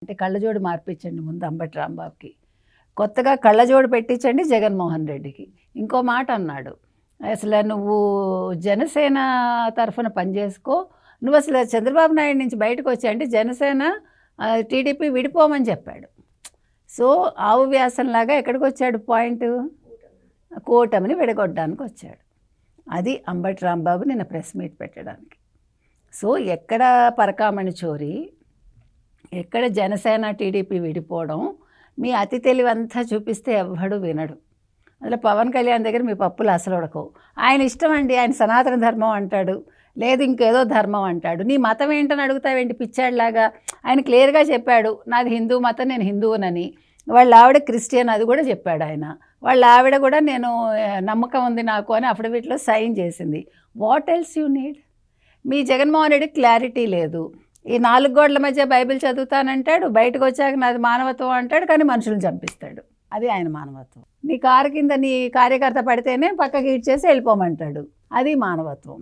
అంటే కళ్ళజోడు మార్పించండి ముందు అంబటి రాంబాబుకి, కొత్తగా కళ్ళజోడు పెట్టించండి జగన్మోహన్ రెడ్డికి. ఇంకో మాట అన్నాడు, అసలు నువ్వు జనసేన తరఫున పనిచేసుకో, నువ్వు అసలు చంద్రబాబు నాయుడు నుంచి బయటకు వచ్చి అంటే జనసేన టీడీపీ విడిపోమని చెప్పాడు. సో ఆవు వ్యాసంలాగా ఎక్కడికి వచ్చాడు, పాయింట్ కూటమిని విడగొట్టడానికి వచ్చాడు. అది అంబటి రాంబాబు నిన్న ప్రెస్ మీట్ పెట్టడానికి. సో ఎక్కడ పరకామణి చోరీ, ఎక్కడ జనసేన టీడీపీ విడిపోవడం, మీ అతి తెలివంతా చూపిస్తే ఎవ్వడు వినడు. అసలు పవన్ కళ్యాణ్ దగ్గర మీ పప్పులు అసలు ఉడకవు. ఆయన ఇష్టం అండి, ఆయన సనాతన ధర్మం అంటాడు, లేదు ఇంకేదో ధర్మం అంటాడు. నీ మతం ఏంటని అడుగుతావేంటి పిచ్చాడిలాగా? ఆయన క్లియర్గా చెప్పాడు, నాది హిందూ మతం, నేను హిందువునని. వాళ్ళ ఆవిడ క్రిస్టియన్, అది కూడా చెప్పాడు ఆయన. వాళ్ళ ఆవిడ కూడా నేను నమ్మకం ఉంది నాకు అని అఫిడవిట్లో సైన్ చేసింది. What else you need? Me Jaganmohan Reddy clarity లేదు. ఈ 4 గోడల మధ్య బైబిల్ చదువుతానంటాడు, బయటకు వచ్చాక నాది మానవత్వం అంటాడు, కానీ మనుషులను చంపిస్తాడు. అది ఆయన మానవత్వం. నీ కారు కింద నీ కార్యకర్త పడితేనే పక్కకి ఇచ్చేసి వెళ్ళిపోమంటాడు, అది మానవత్వం.